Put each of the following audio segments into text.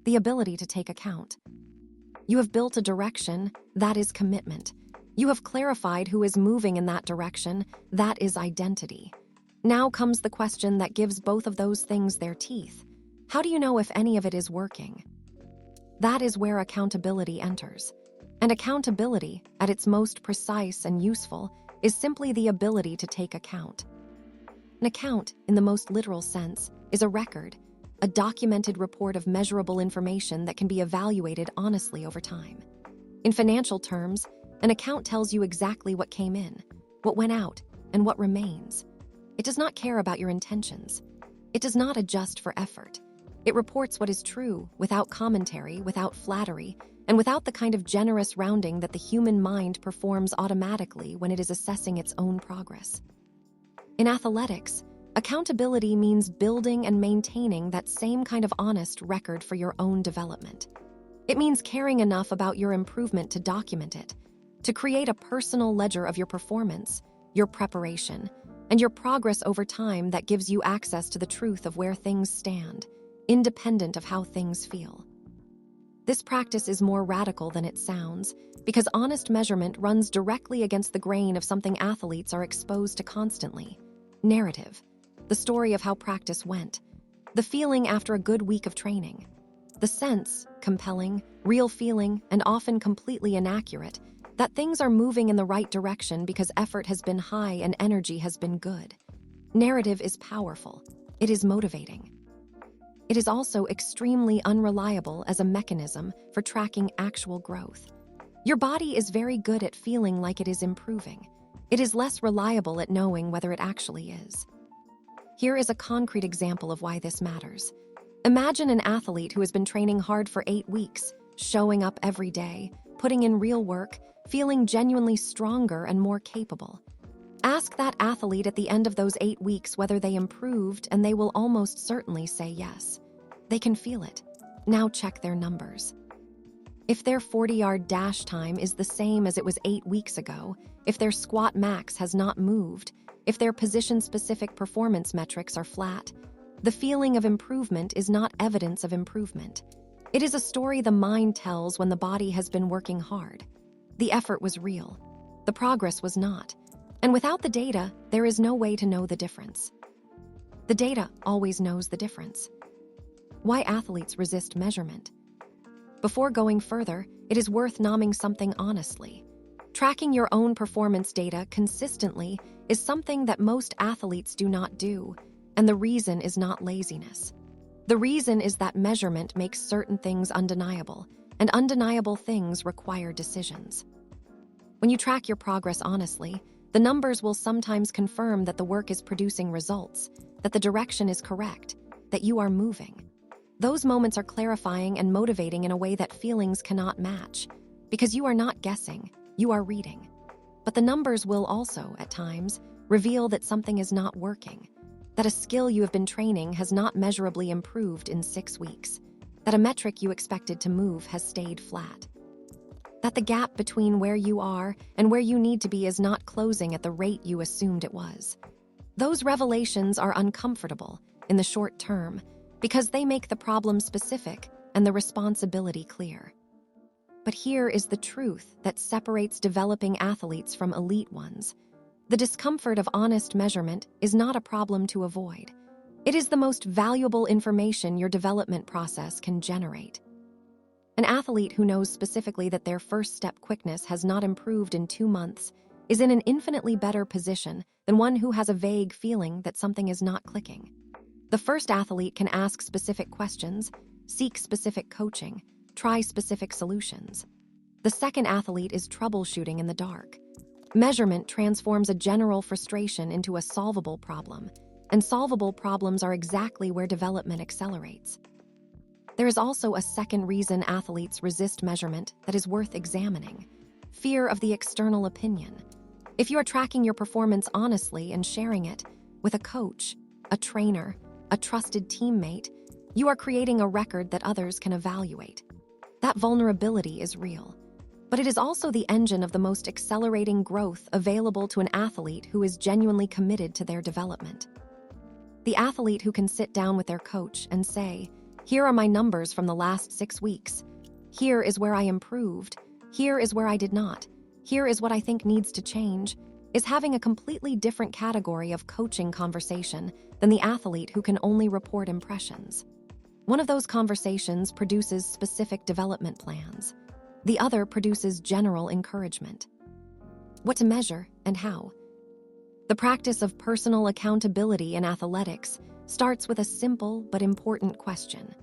the ability to take account. You have built a direction, that is commitment. You have clarified who is moving in that direction, that is identity. Now comes the question that gives both of those things their teeth. How do you know if any of it is working? That is where accountability enters. And accountability, at its most precise and useful, is simply the ability to take account. An account, in the most literal sense, is a record, a documented report of measurable information that can be evaluated honestly over time. In financial terms, an account tells you exactly what came in, what went out, and what remains. It does not care about your intentions. It does not adjust for effort. It reports what is true, without commentary, without flattery, and without the kind of generous rounding that the human mind performs automatically when it is assessing its own progress. In athletics, accountability means building and maintaining that same kind of honest record for your own development. It means caring enough about your improvement to document it, to create a personal ledger of your performance, your preparation, and your progress over time that gives you access to the truth of where things stand, independent of how things feel. This practice is more radical than it sounds, because honest measurement runs directly against the grain of something athletes are exposed to constantly: narrative, the story of how practice went, the feeling after a good week of training, the sense, compelling, real feeling, and often completely inaccurate, that things are moving in the right direction because effort has been high and energy has been good. Narrative is powerful. It is motivating. It is also extremely unreliable as a mechanism for tracking actual growth. Your body is very good at feeling like it is improving. It is less reliable at knowing whether it actually is. Here is a concrete example of why this matters. Imagine an athlete who has been training hard for 8 weeks, showing up every day, putting in real work, feeling genuinely stronger and more capable. Ask that athlete at the end of those 8 weeks whether they improved, and they will almost certainly say yes. They can feel it. Now check their numbers. If their 40-yard dash time is the same as it was 8 weeks ago, if their squat max has not moved, if their position-specific performance metrics are flat, the feeling of improvement is not evidence of improvement. It is a story the mind tells when the body has been working hard. The effort was real. The progress was not. And without the data, there is no way to know the difference. The data always knows the difference. Why athletes resist measurement? Before going further, it is worth naming something honestly. Tracking your own performance data consistently is something that most athletes do not do, and the reason is not laziness. The reason is that measurement makes certain things undeniable, and undeniable things require decisions. When you track your progress honestly, the numbers will sometimes confirm that the work is producing results, that the direction is correct, that you are moving. Those moments are clarifying and motivating in a way that feelings cannot match, because you are not guessing, you are reading. But the numbers will also, at times, reveal that something is not working, that a skill you have been training has not measurably improved in 6 weeks, that a metric you expected to move has stayed flat, that the gap between where you are and where you need to be is not closing at the rate you assumed it was. Those revelations are uncomfortable in the short term because they make the problem specific and the responsibility clear. But here is the truth that separates developing athletes from elite ones. The discomfort of honest measurement is not a problem to avoid. It is the most valuable information your development process can generate. An athlete who knows specifically that their first step quickness has not improved in 2 months is in an infinitely better position than one who has a vague feeling that something is not clicking. The first athlete can ask specific questions, seek specific coaching, try specific solutions. The second athlete is troubleshooting in the dark. Measurement transforms a general frustration into a solvable problem, and solvable problems are exactly where development accelerates. There is also a second reason athletes resist measurement that is worth examining: fear of the external opinion. If you are tracking your performance honestly and sharing it with a coach, a trainer, a trusted teammate, you are creating a record that others can evaluate. That vulnerability is real, but it is also the engine of the most accelerating growth available to an athlete who is genuinely committed to their development. The athlete who can sit down with their coach and say, Here are my numbers from the last 6 weeks. Here is where I improved. Here is where I did not. Here is what I think needs to change, is having a completely different category of coaching conversation than the athlete who can only report impressions. One of those conversations produces specific development plans. The other produces general encouragement. What to measure and how? The practice of personal accountability in athletics starts with a simple but important question.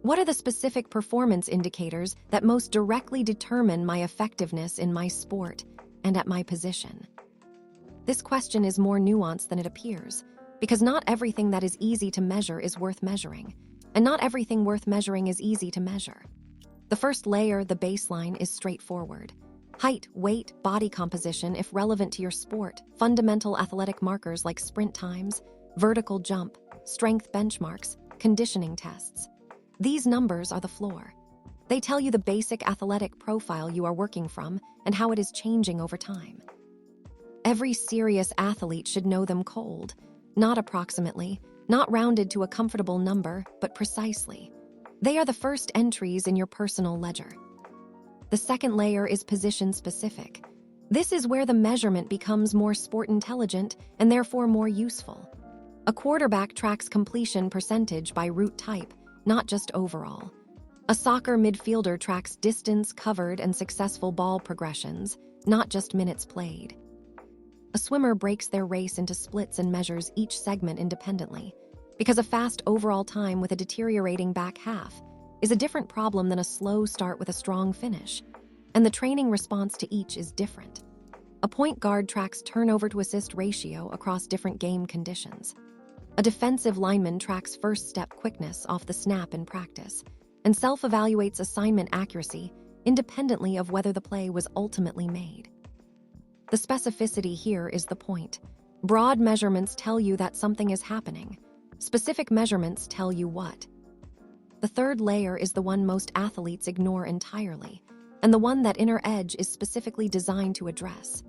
What are the specific performance indicators that most directly determine my effectiveness in my sport and at my position? This question is more nuanced than it appears, because not everything that is easy to measure is worth measuring, and not everything worth measuring is easy to measure. The first layer, the baseline, is straightforward. Height, weight, body composition, if relevant to your sport, fundamental athletic markers like sprint times, vertical jump, strength benchmarks, conditioning tests. These numbers are the floor. They tell you the basic athletic profile you are working from and how it is changing over time. Every serious athlete should know them cold, not approximately, not rounded to a comfortable number, but precisely. They are the first entries in your personal ledger. The second layer is position-specific. This is where the measurement becomes more sport intelligent and therefore more useful. A quarterback tracks completion percentage by route type, not just overall. A soccer midfielder tracks distance covered and successful ball progressions, not just minutes played. A swimmer breaks their race into splits and measures each segment independently, because a fast overall time with a deteriorating back half is a different problem than a slow start with a strong finish, and the training response to each is different. A point guard tracks turnover to assist ratio across different game conditions. A defensive lineman tracks first step quickness off the snap in practice, and self-evaluates assignment accuracy independently of whether the play was ultimately made. The specificity here is the point. Broad measurements tell you that something is happening. Specific measurements tell you what. The third layer is the one most athletes ignore entirely, and the one that Inner Edge is specifically designed to address: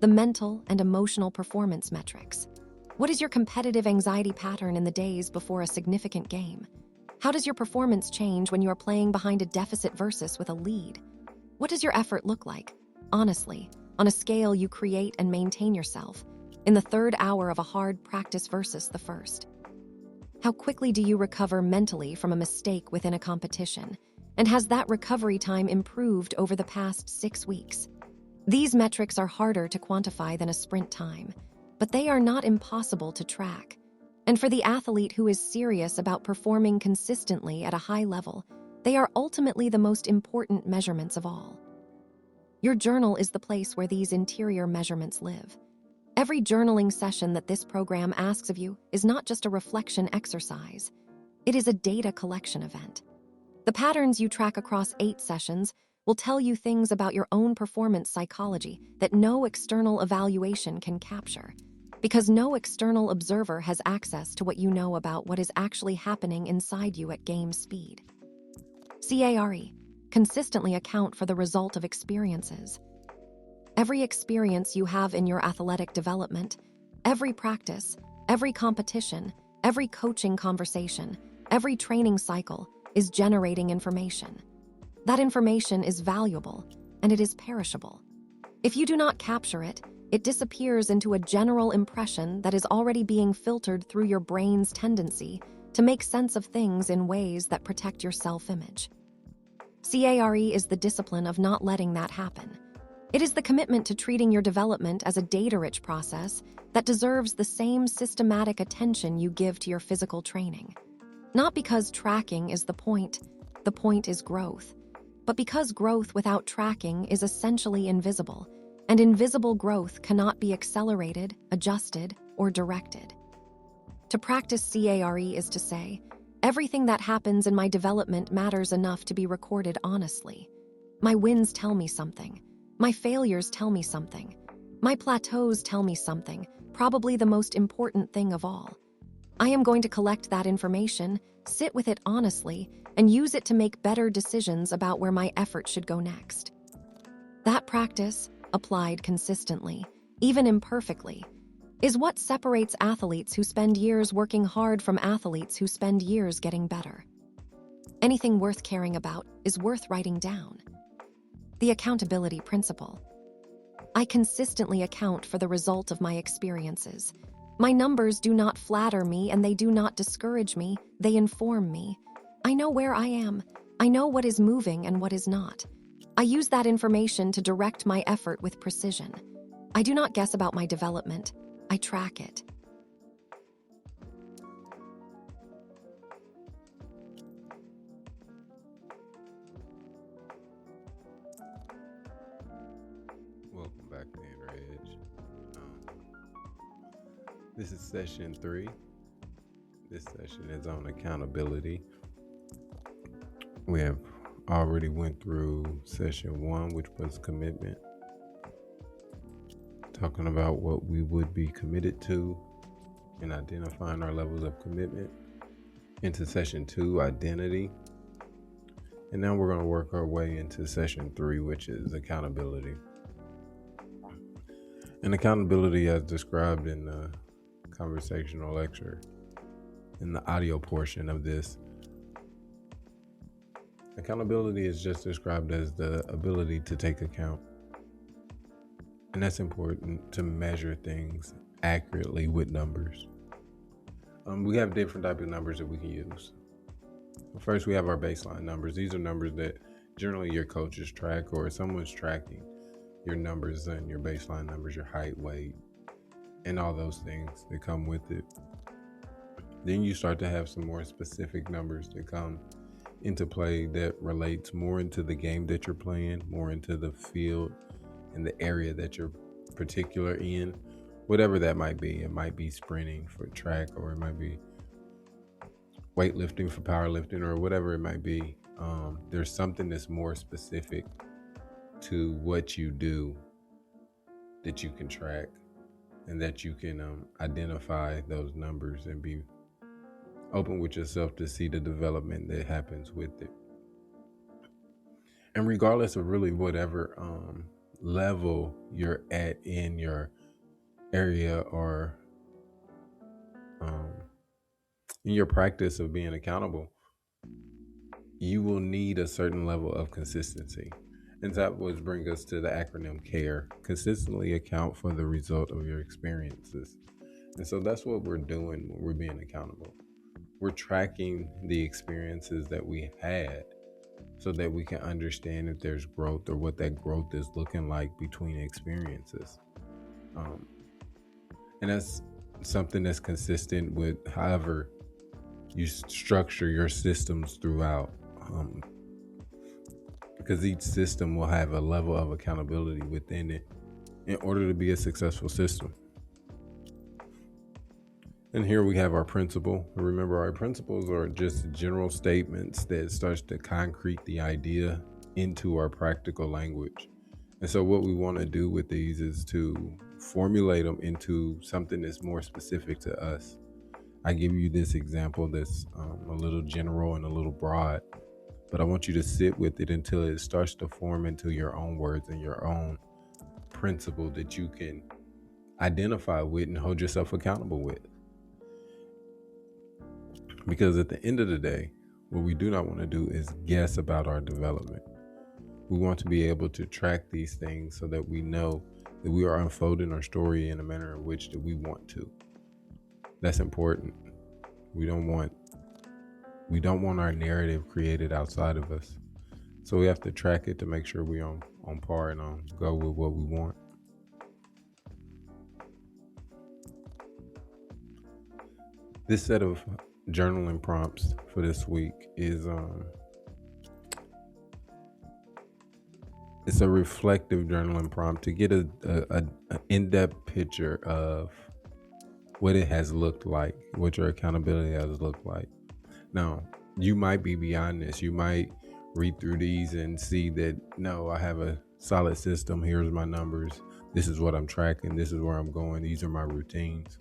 the mental and emotional performance metrics. What is your competitive anxiety pattern in the days before a significant game? How does your performance change when you are playing behind a deficit versus with a lead? What does your effort look like, honestly, on a scale you create and maintain yourself, in the third hour of a hard practice versus the first? How quickly do you recover mentally from a mistake within a competition? And has that recovery time improved over the past 6 weeks? These metrics are harder to quantify than a sprint time, but they are not impossible to track. And for the athlete who is serious about performing consistently at a high level, they are ultimately the most important measurements of all. Your journal is the place where these interior measurements live. Every journaling session that this program asks of you is not just a reflection exercise. It is a data collection event. The patterns you track across 8 sessions will tell you things about your own performance psychology that no external evaluation can capture, because no external observer has access to what you know about what is actually happening inside you at game speed. CARE, consistently account for the result of experiences. Every experience you have in your athletic development, every practice, every competition, every coaching conversation, every training cycle is generating information. That information is valuable, and it is perishable. If you do not capture it, it disappears into a general impression that is already being filtered through your brain's tendency to make sense of things in ways that protect your self-image. CARE is the discipline of not letting that happen. It is the commitment to treating your development as a data-rich process that deserves the same systematic attention you give to your physical training. Not because tracking is the point is growth, but because growth without tracking is essentially invisible, and invisible growth cannot be accelerated, adjusted, or directed. To practice CARE is to say, everything that happens in my development matters enough to be recorded honestly. My wins tell me something. My failures tell me something. My plateaus tell me something, probably the most important thing of all. I am going to collect that information, sit with it honestly, and use it to make better decisions about where my effort should go next. That practice, applied consistently, even imperfectly, is what separates athletes who spend years working hard from athletes who spend years getting better. Anything worth caring about is worth writing down. The accountability principle. I consistently account for the result of my experiences. My numbers do not flatter me and they do not discourage me, they inform me. I know where I am. I know what is moving and what is not. I use that information to direct my effort with precision. I do not guess about my development. I track it. Welcome back to Inner Edge. This is session 3. This session is on accountability. We have already went through session 1, which was commitment, talking about what we would be committed to and identifying our levels of commitment. Into session 2, identity. And now we're going to work our way into session 3, which is accountability. And accountability, as described in the conversational lecture, in the audio portion of this, accountability is just described as the ability to take account. And that's important, to measure things accurately with numbers. We have different types of numbers that we can use. First, we have our baseline numbers. These are numbers that generally your coaches track, or someone's tracking your numbers and your baseline numbers, your height, weight, and all those things that come with it. Then you start to have some more specific numbers that come into play that relates more into the game that you're playing, more into the field and the area that you're particular in, whatever that might be. It might be sprinting for track, or it might be weightlifting for powerlifting, or whatever it might be. There's something that's more specific to what you do that you can track, and that you can identify those numbers and be open with yourself to see the development that happens with it. And regardless of really whatever level you're at in your area, or in your practice of being accountable, you will need a certain level of consistency. And that would bring us to the acronym CARE: consistently account for the result of your experiences. And so that's what we're doing when we're being accountable. We're tracking the experiences that we had so that we can understand if there's growth, or what that growth is looking like between experiences. And that's something that's consistent with however you structure your systems throughout. Because each system will have a level of accountability within it in order to be a successful system. And here we have our principle. Remember, our principles are just general statements that starts to concrete the idea into our practical language. And so what we want to do with these is to formulate them into something that's more specific to us. I give you this example that's a little general and a little broad, but I want you to sit with it until it starts to form into your own words and your own principle that you can identify with and hold yourself accountable with. Because at the end of the day, what we do not want to do is guess about our development. We want to be able to track these things so that we know that we are unfolding our story in a manner in which that we want to. That's important. We don't want our narrative created outside of us. So we have to track it to make sure we're on par and on go with what we want. This set of journaling prompts for this week is it's a reflective journaling prompt to get an in-depth picture of what it has looked like, what your accountability has looked like. Now, you might be beyond this. You might read through these and see that, no, I have a solid system. Here's my numbers. This is what I'm tracking. This is where I'm going. These are my routines.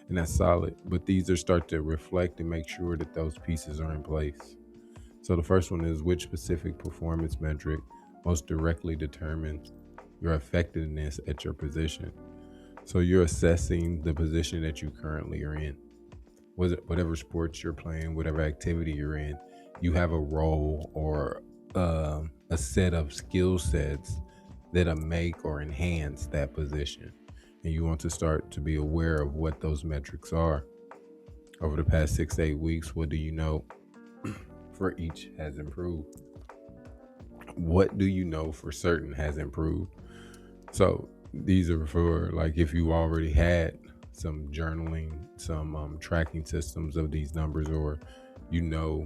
And that's solid. But these are start to reflect and make sure that those pieces are in place. So the first one is, which specific performance metric most directly determines your effectiveness at your position? So you're assessing the position that you currently are in. Whatever sports you're playing, whatever activity you're in, you have a role or a set of skill sets that make or enhance that position. And you want to start to be aware of what those metrics are. Over the past 6 to 8 weeks, what do you know for each has improved? What do you know for certain has improved? So these are for like if you already had some journaling, some tracking systems of these numbers, or you know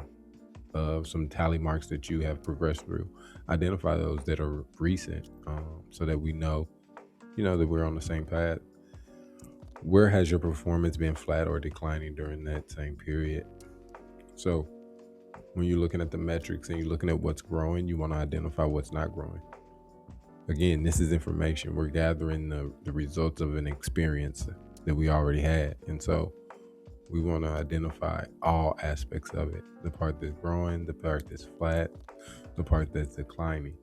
of some tally marks that you have progressed through. Identify those that are recent, so that we know, that we're on the same path. Where has your performance been flat or declining during that same period? So when you're looking at the metrics and you're looking at what's growing, you want to identify what's not growing. Again, this is information. We're gathering the results of an experience that we already had. And so we want to identify all aspects of it. The part that's growing, the part that's flat, the part that's declining.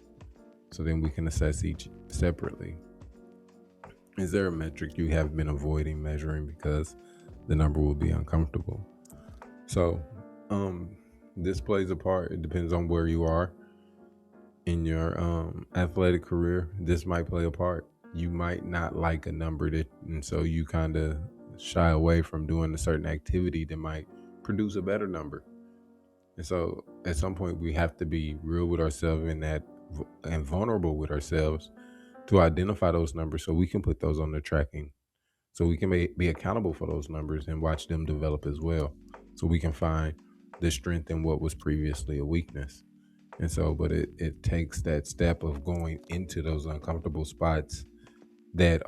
So then we can assess each separately. Is there a metric you have been avoiding measuring because the number will be uncomfortable? So this plays a part. It depends on where you are in your athletic career. This might play a part. You might not like a number and so you kind of shy away from doing a certain activity that might produce a better number. And so at some point we have to be real with ourselves and vulnerable with ourselves to identify those numbers so we can put those on the tracking, so we can be accountable for those numbers and watch them develop as well, so we can find the strength in what was previously a weakness. And so, but it takes that step of going into those uncomfortable spots that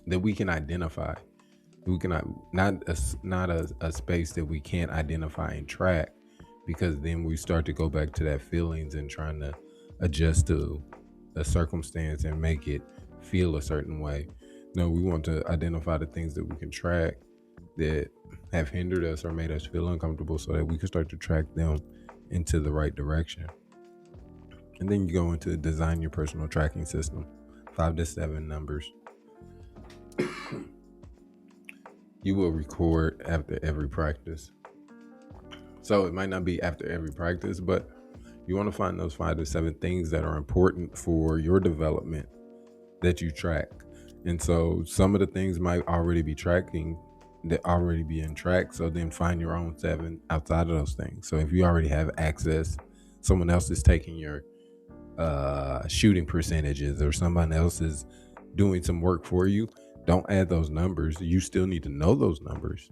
we can identify. We cannot not a space that we can't identify and track, because then we start to go back to that feelings and trying to adjust to a circumstance and make it feel a certain way. No, we want to identify the things that we can track that have hindered us or made us feel uncomfortable, so that we can start to track them into the right direction. And then you go into design your personal tracking system. 5 to 7 numbers. You will record after every practice. So it might not be after every practice, but you want to find those 5 to 7 things that are important for your development that you track. And so some of the things might already be tracking, that already be in track. So then find your own 7 outside of those things. So if you already have access, someone else is taking your shooting percentages, or someone else is doing some work for you, don't add those numbers. You still need to know those numbers.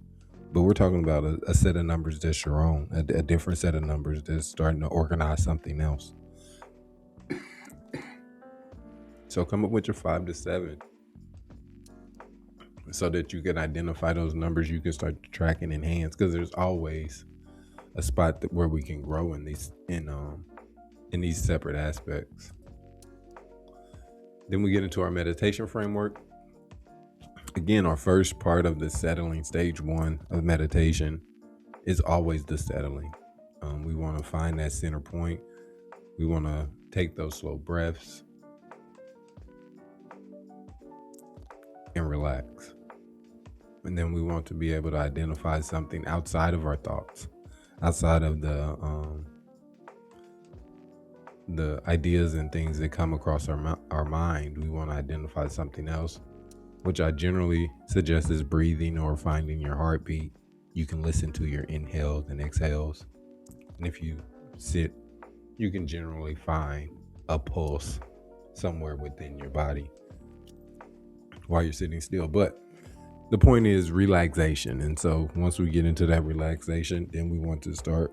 But we're talking about a set of numbers that's your own, a different set of numbers that's starting to organize something else. So come up with your 5 to 7 so that you can identify those numbers. You can start to track and enhance, because there's always a spot where we can grow in these separate aspects. Then we get into our meditation framework. Again, our first part of the settling, stage 1 of meditation, is always the settling. We want to find that center point. We want to take those slow breaths and relax. And then we want to be able to identify something outside of our thoughts, outside of the ideas and things that come across our mind. We want to identify something else, which I generally suggest is breathing or finding your heartbeat. You can listen to your inhales and exhales. And if you sit, you can generally find a pulse somewhere within your body while you're sitting still. But the point is relaxation. And so once we get into that relaxation, then we want to start.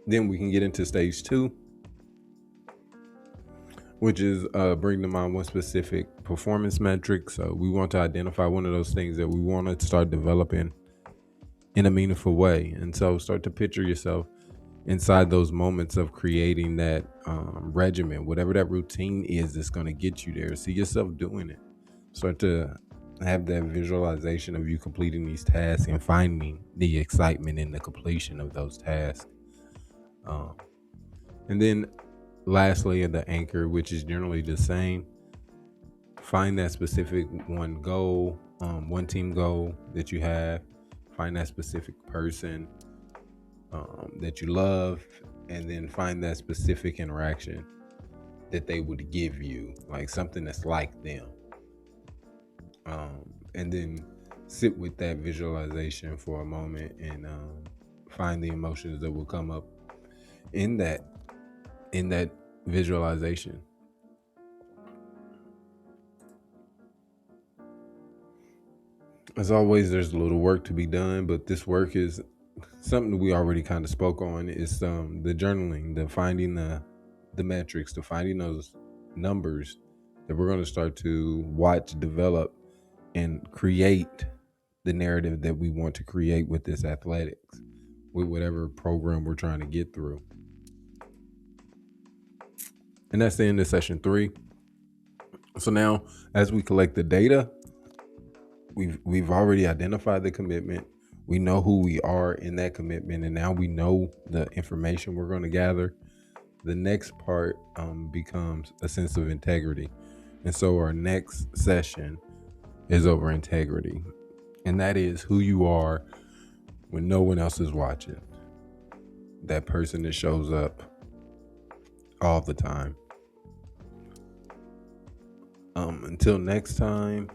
Then we can get into stage 2, which is bring to mind one specific performance metric. So we want to identify one of those things that we want to start developing in a meaningful way. And so start to picture yourself inside those moments of creating that regimen, whatever that routine is that's going to get you there. See yourself doing it. Start to have that visualization of you completing these tasks and finding the excitement in the completion of those tasks. And then lastly, the anchor, which is generally the same. Find that specific one goal one team goal that you have, find that specific person that you love, and then find that specific interaction that they would give you, like something that's like them. And then sit with that visualization for a moment and find the emotions that will come up in that visualization. As always, there's a little work to be done, but this work is something that we already kind of spoke on. Is the journaling, the finding the metrics, the finding those numbers that we're going to start to watch develop and create the narrative that we want to create with this athletics, with whatever program we're trying to get through. And that's the end of session 3. So now, as we collect the data, we've already identified the commitment. We know who we are in that commitment, and now we know the information we're going to gather. The next part becomes a sense of integrity. And so our next session is over integrity. And that is who you are when no one else is watching. That person that shows up all the time. Until next time,